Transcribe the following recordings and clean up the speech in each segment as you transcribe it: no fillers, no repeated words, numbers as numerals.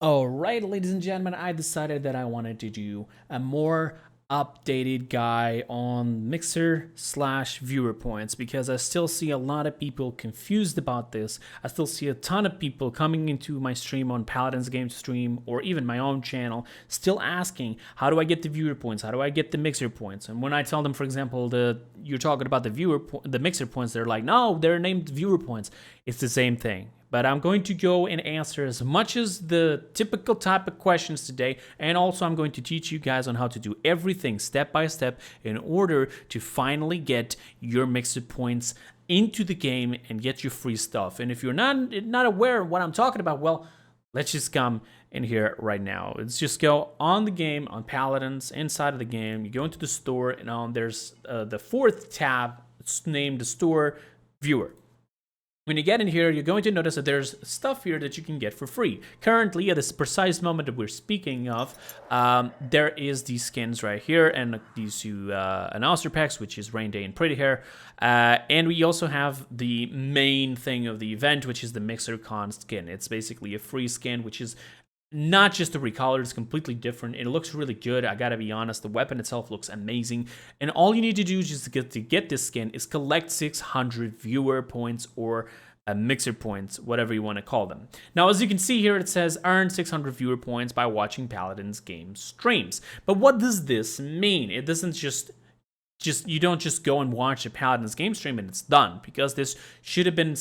All right, ladies and gentlemen, I decided that I wanted to do a more updated guide on Mixer slash viewer points because I still see a lot of people confused about this. I still see a ton of people coming into my stream on Paladin's Game stream or even my own channel still asking, how do I get the viewer points? How do I get the Mixer points? And when I tell them, for example, you're talking about the Mixer points, they're like, no, they're named viewer points. It's the same thing. But I'm going to go and answer as much as the typical type of questions today. And also I'm going to teach you guys on how to do everything step by step in order to finally get your Mixer points into the game and get your free stuff. And if you're not aware of what I'm talking about, well, let's just come in here right now. Let's just go on the game, on Paladins, inside of the game. You go into the store, and there's the fourth tab. It's named the store viewer. When you get in here, you're going to notice that there's stuff here that you can get for free. Currently, at this precise moment that we're speaking of, there is these skins right here and these two announcer packs, which is Rain Day and Pretty Hair. And we also have the main thing of the event, which is the Mixer Con skin. It's basically a free skin, which is not just a recolor, it's completely different. It looks really good. I gotta be honest, the weapon itself looks amazing. And all you need to do just to get this skin is collect 600 viewer points or Mixer points, whatever you want to call them. Now, as you can see here, it says earn 600 viewer points by watching Paladin's game streams. But what does this mean? It doesn't just you don't just go and watch a Paladin's game stream and it's done, because this should have been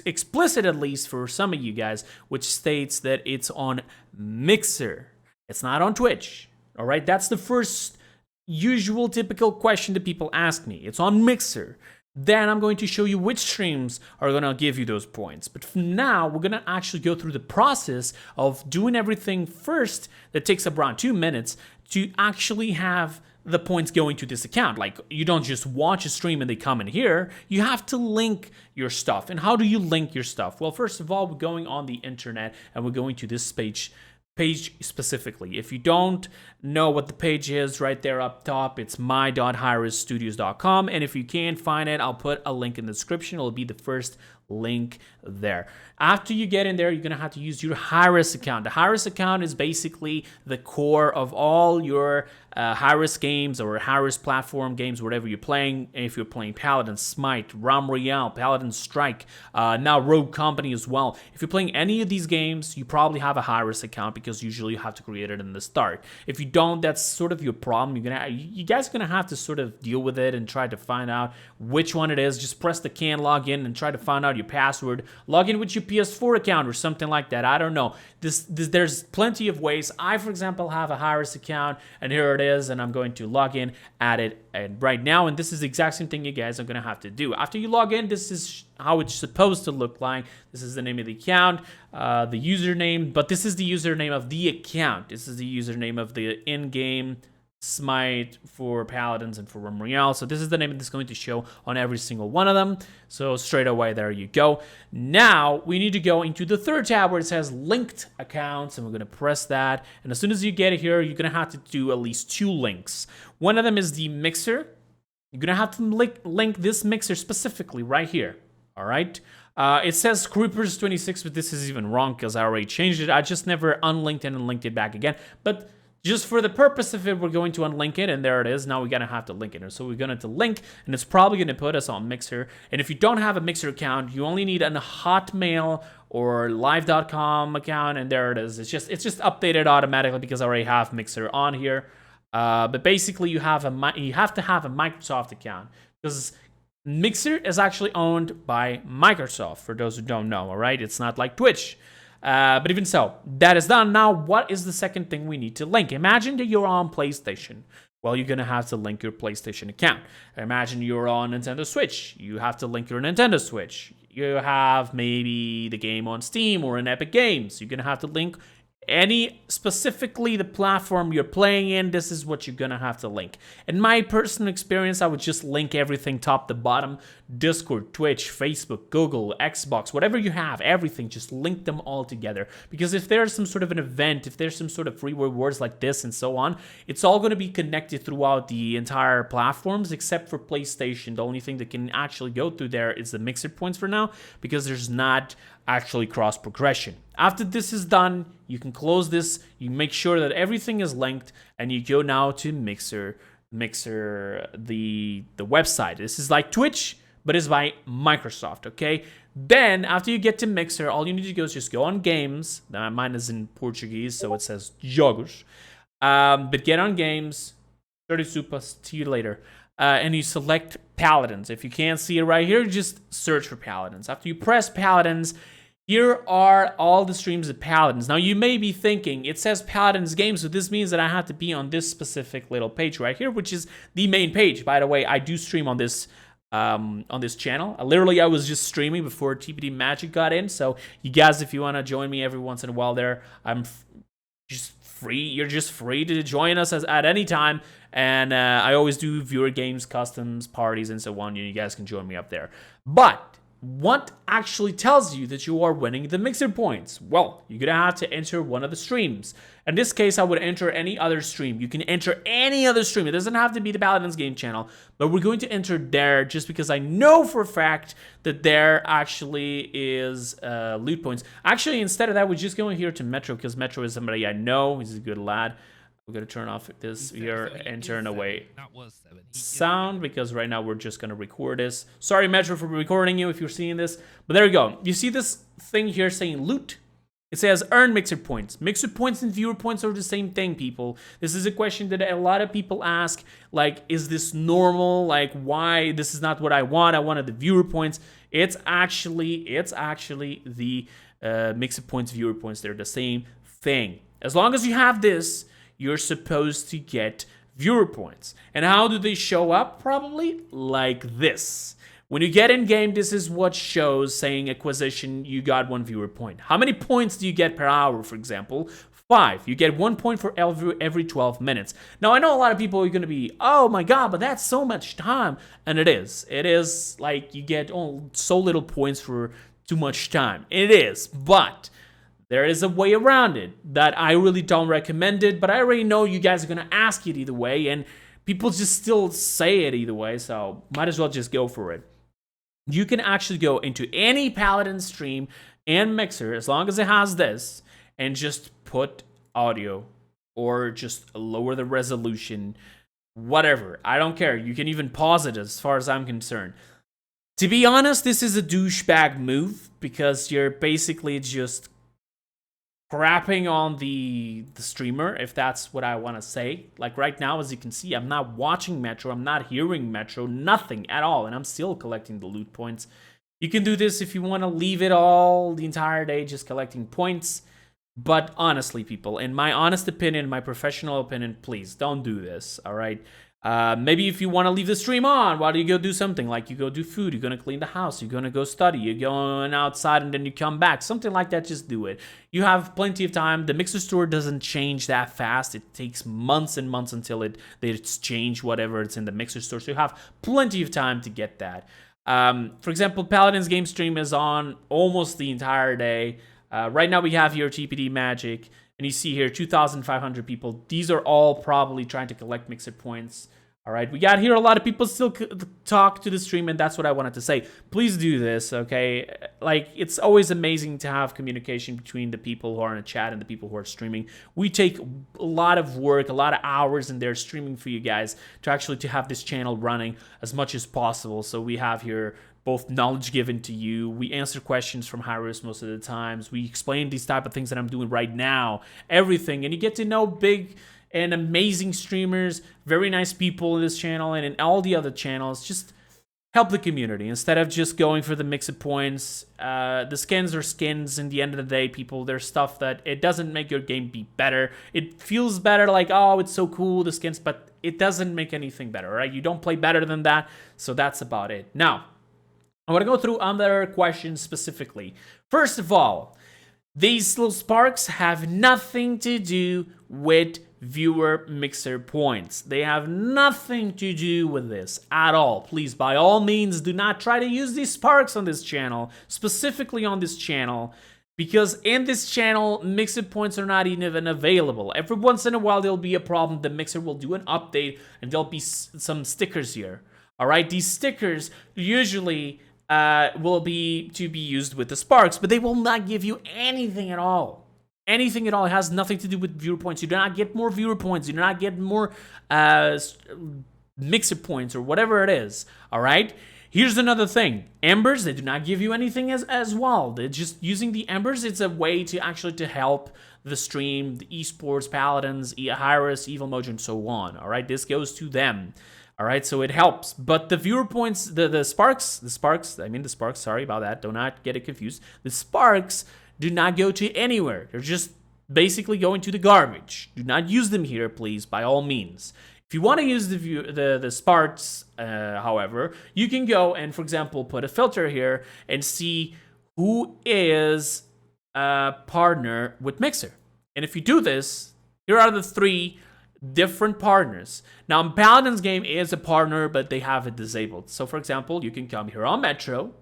explicit, at least for some of you guys, which states that it's on Mixer. It's not on Twitch. All right, that's the first usual typical question that people ask me. It's on Mixer. Then I'm going to show you which streams are going to give you those points. But for now, we're going to actually go through the process of doing everything first. That takes around 2 minutes to actually have the points going to this account. Like, you don't just watch a stream and they come in here. You have to link your stuff. And how do you link your stuff? Well, first of all, we're going on the internet and we're going to this page specifically. If you don't know what the page is, right there up top, it's my.highriskstudios.com. And if you can't find it, I'll put a link in the description. It'll be the first link there. After you get in there, you're going to have to use your high-risk account. The high-risk account is basically the core of all your high-risk games or high-risk platform games, whatever you're playing. If you're playing Paladin, Smite, Realm Royale, Paladin Strike, now Rogue Company as well. If you're playing any of these games, you probably have a high-risk account because usually you have to create it in the start. If you don't, that's sort of your problem. You guys are going to have to sort of deal with it and try to find out which one it is. Just press the can, log in, and try to find out your password. Log in with your PS4 account or something like that. I don't know. There's plenty of ways. I, for example, have a high-risk account, and here it is, and I'm going to log in, add it and right now, and this is the exact same thing you guys are going to have to do. After you log in, this is how it's supposed to look like. This is the name of the account, the username, but this is the username of the account. This is the username of the in-game Smite for Paladins and for Realm Royale. So this is the name that's going to show on every single one of them. So straight away, there you go. Now we need to go into the third tab where it says linked accounts, and we're going to press that. And as soon as you get it here, you're going to have to do at least 2 links. One of them is the Mixer. You're going to have to link this Mixer specifically right here. All right. It says Kreepers 26, but this is even wrong because I already changed it. I just never unlinked it and linked it back again. But just for the purpose of it, we're going to unlink it, and there it is. Now we're going to have to link it. So we're going to link, and it's probably going to put us on Mixer. And if you don't have a Mixer account, you only need a Hotmail or live.com account, and there it is. It's just updated automatically because I already have Mixer on here. But basically, you have to have a Microsoft account because Mixer is actually owned by Microsoft, for those who don't know, all right? It's not like Twitch. But even so, that is done. Now, what is the second thing we need to link? Imagine that you're on PlayStation. Well, you're going to have to link your PlayStation account. Imagine you're on Nintendo Switch. You have to link your Nintendo Switch. You have maybe the game on Steam or in Epic Games. You're going to have to link specifically the platform you're playing in. This is what you're gonna have to link. In my personal experience, I would just link everything top to bottom. Discord, Twitch, Facebook, Google, Xbox, whatever you have, everything, just link them all together. Because if there's some sort of an event, if there's some sort of free rewards like this and so on, it's all gonna be connected throughout the entire platforms except for PlayStation. The only thing that can actually go through there is the Mixer points for now, because there's not actually cross progression. After this is done, you can close this, you make sure that everything is linked, and you go now to Mixer, the website. This is like Twitch, but it's by Microsoft, okay? Then, after you get to Mixer, all you need to do is just go on games. Now, mine is in Portuguese, so it says jogos. But get on games, 30 supas, see you later. And you select Paladins. If you can't see it right here, just search for Paladins. After you press Paladins, here are all the streams of Paladins. Now, you may be thinking, it says Paladins game, so this means that I have to be on this specific little page right here, which is the main page. By the way, I do stream on this channel. I was just streaming before TPD Magic got in, so you guys, if you want to join me every once in a while there, I'm just free. You're just free to join us at any time, and I always do viewer games, customs, parties, and so on. You guys can join me up there. But what actually tells you that you are winning the Mixer points? Well, you're gonna have to enter one of the streams. In this case, I would enter any other stream. You can enter any other stream. It doesn't have to be the Paladins game channel, but we're going to enter there just because I know for a fact that there actually is loot points. Actually, instead of that, we're just going here to Metro because Metro is somebody I know. He's a good lad. We're going to turn off this here and turn away sound because right now we're just going to record this. Sorry, Metro, for recording you if you're seeing this. But there you go. You see this thing here saying loot? It says earn Mixer points. Mixer points and viewer points are the same thing, people. This is a question that a lot of people ask. Like, is this normal? Like, why? This is not what I want. I wanted the viewer points. It's actually the Mixer points, viewer points. They're the same thing. As long as you have this, you're supposed to get viewer points. And how do they show up? Probably like this. When you get in game, this is what shows saying acquisition, you got 1 viewer point. How many points do you get per hour, for example? 5. You get 1 point for every 12 minutes. Now, I know a lot of people are going to be, oh my god, but that's so much time. And it is. It is like you get so little points for too much time. It is. But there is a way around it that I really don't recommend it, but I already know you guys are going to ask it either way, and people just still say it either way, so might as well just go for it. You can actually go into any Paladin stream and Mixer, as long as it has this, and just put audio, or just lower the resolution, whatever. I don't care. You can even pause it as far as I'm concerned. To be honest, this is a douchebag move, because you're basically just crapping on the streamer, if that's what I want to say. Like right now, as you can see, I'm not watching Metro, I'm not hearing Metro, nothing at all, and I'm still collecting the loot points. You can do this if you want to leave it all the entire day just collecting points, but honestly, people, in my honest opinion, my professional opinion, please don't do this, all right? Maybe if you want to leave the stream on while you go do something, like you go do food, you're going to clean the house, you're going to go study, you're going outside and then you come back, something like that, just do it. You have plenty of time. The Mixer store doesn't change that fast. It takes months and months until it's changed whatever it's in the Mixer store, so you have plenty of time to get that. For example, Paladin's game stream is on almost the entire day. Right now we have here TPD Magic, and you see here 2,500 people. These are all probably trying to collect Mixer points. All right, we got here a lot of people still talk to the stream, and that's what I wanted to say. Please do this, okay? Like, it's always amazing to have communication between the people who are in the chat and the people who are streaming. We take a lot of work, a lot of hours in there streaming for you guys to have this channel running as much as possible. So we have here both knowledge given to you. We answer questions from Hyros most of the times. We explain these type of things that I'm doing right now, everything, and you get to know big and amazing streamers, very nice people in this channel and in all the other channels. Just help the community instead of just going for the Mixer points. The skins are skins in the end of the day, people. There's stuff that it doesn't make your game be better. It feels better, like, oh, it's so cool, the skins, but it doesn't make anything better, right? You don't play better than that, so that's about it. Now, I want to go through other questions specifically. First of all, these little sparks have nothing to do with viewer Mixer points. They have nothing to do with this at all. Please, by all means, do not try to use these sparks on this channel, specifically on this channel, because in this channel, Mixer points are not even available. Every once in a while, there'll be a problem. The Mixer will do an update, and there'll be some stickers here. All right, these stickers usually will be to be used with the sparks, but they will not give you anything at all. Anything at all. It has nothing to do with viewer points. You do not get more viewer points. You do not get more mixer points or whatever it is. All right. Here's another thing. Embers, they do not give you anything as well. They're just using the embers. It's a way to actually to help the stream, the esports, paladins, Hi-Res, Evil Mojo, and so on. All right. This goes to them. All right, so it helps. But the viewer points, the sparks, sorry about that. Do not get it confused. The sparks do not go to anywhere. They're just basically going to the garbage. Do not use them here, please, by all means. If you want to use the sparks, however, you can go and, for example, put a filter here and see who is a partner with Mixer. And if you do this, here are the 3 different partners. Now, Paladin's game is a partner, but they have it disabled. So, for example, you can come here on Metro,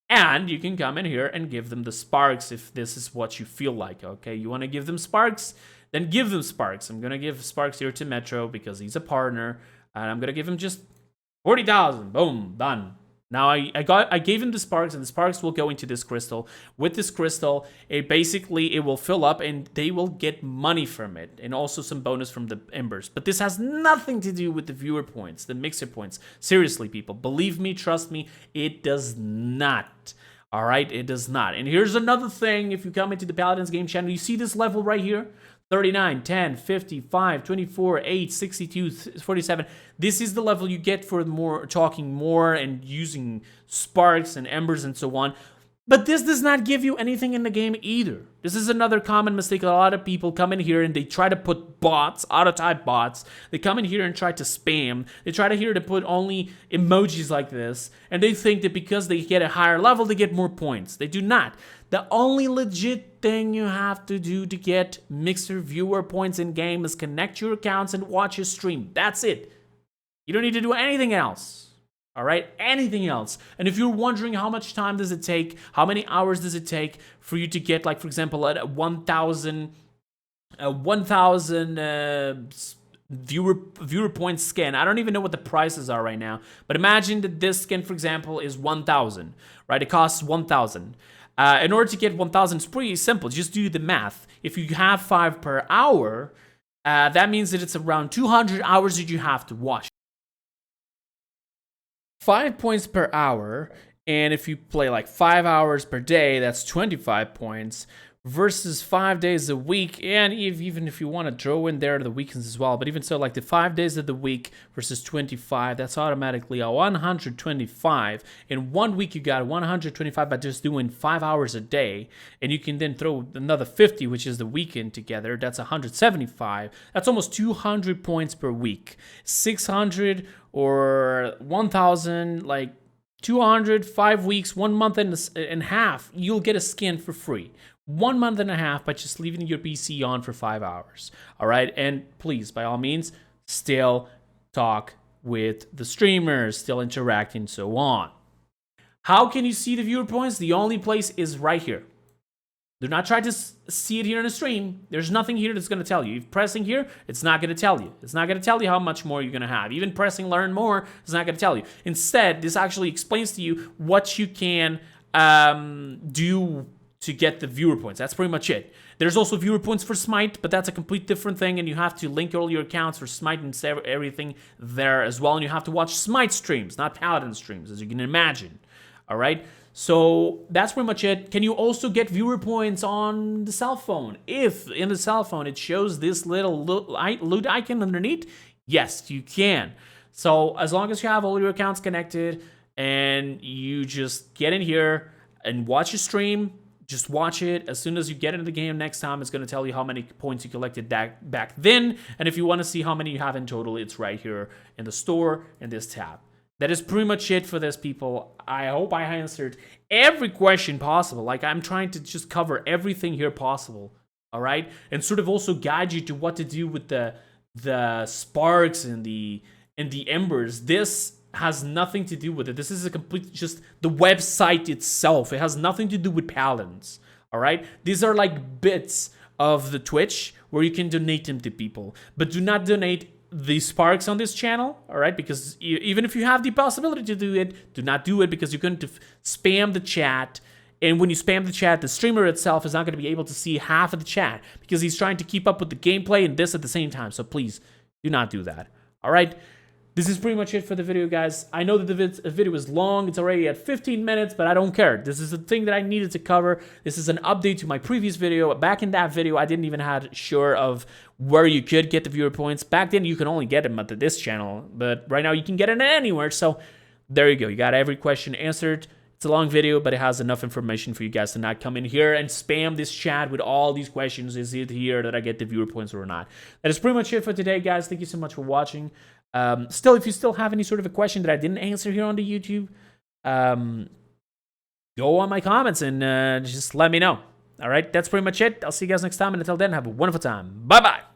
and you can come in here and give them the sparks if this is what you feel like, okay? You want to give them sparks? Then give them sparks. I'm going to give sparks here to Metro because he's a partner, and I'm going to give him just 40,000. Boom, done. Now, I gave him the sparks, and the sparks will go into this crystal. With this crystal, it will fill up, and they will get money from it, and also some bonus from the embers. But this has nothing to do with the viewer points, the mixer points. Seriously, people, believe me, trust me, it does not. All right, it does not. And here's another thing. If you come into the Paladins game channel, you see this level right here? 39, 10, 55, 24, 8, 62, 47. This is the level you get for talking more and using sparks and embers and so on. But this does not give you anything in the game either. This is another common mistake. A lot of people come in here and they try to put bots, auto-type bots. They come in here and try to spam. They try to put only emojis like this. And they think that because they get a higher level, they get more points. They do not. The only legit thing you have to do to get Mixer viewer points in game is connect your accounts and watch your stream. That's it. You don't need to do anything else. All right, anything else. And if you're wondering how much time does it take, how many hours does it take for you to get, like, for example, a 1,000 viewer point skin. I don't even know what the prices are right now, but imagine that this skin, for example, is 1,000, right? It costs 1,000. In order to get 1,000, it's pretty simple. Just do the math. If you have 5 per hour, that means that it's around 200 hours that you have to watch. 5 points per hour, and if you play like 5 hours per day, that's 25 points versus 5 days a week. And even if you want to throw in there the weekends as well, but even so, like the 5 days of the week versus 25, that's automatically a 125. In 1 week, you got 125 by just doing 5 hours a day, and you can then throw another 50, which is the weekend together. That's 175. That's almost 200 points per week. 600 or 1,000, like 200, 5 weeks, 1 month and a half, you'll get a skin for free. 1 month and a half by just leaving your PC on for 5 hours. All right, and please, by all means, still talk with the streamers, still interact and so on. How can you see the viewer points? The only place is right here. Do not try to see it here in the stream. There's nothing here that's going to tell you. If pressing here, it's not going to tell you. It's not going to tell you how much more you're going to have. Even pressing learn more, it's not going to tell you. Instead, this actually explains to you what you can do to get the viewer points. That's pretty much it. There's also viewer points for Smite, but that's a complete different thing, and you have to link all your accounts for Smite and everything there as well, and you have to watch Smite streams, not Paladin streams, as you can imagine. All right? So that's pretty much it. Can you also get viewer points on the cell phone? If in the cell phone it shows this little loot icon underneath, yes, you can. So as long as you have all your accounts connected and you just get in here and watch your stream, just watch it. As soon as you get into the game next time, it's going to tell you how many points you collected back then. And if you want to see how many you have in total, it's right here in the store in this tab. That is pretty much it for this, people. I hope I answered every question possible. Like, I'm trying to just cover everything here possible, all right? And sort of also guide you to what to do with the sparks and the embers. This has nothing to do with it. This is a complete, just the website itself. It has nothing to do with Paladins, all right? These are like bits of the Twitch where you can donate them to people, but do not donate the sparks on this channel, all right? Because even if you have the possibility to do it, do not do it, because you're going to spam the chat. And when you spam the chat, the streamer itself is not going to be able to see half of the chat because he's trying to keep up with the gameplay and this at the same time. So please do not do that. All right. This is pretty much it for the video, guys. I know that the video is long. It's already at 15 minutes, but I don't care. This is the thing that I needed to cover. This is an update to my previous video. Back in that video, I didn't even have sure of where you could get the viewer points. Back then, you can only get them at this channel, but right now you can get it anywhere. So there you go. You got every question answered. It's a long video, but it has enough information for you guys to not come in here and spam this chat with all these questions. Is it here that I get the viewer points or not? That is pretty much it for today, guys. Thank you so much for watching. Still, if you still have any sort of a question that I didn't answer here on the YouTube, go on my comments and just let me know. All right, that's pretty much it. I'll see you guys next time, and until then, have a wonderful time. Bye-bye.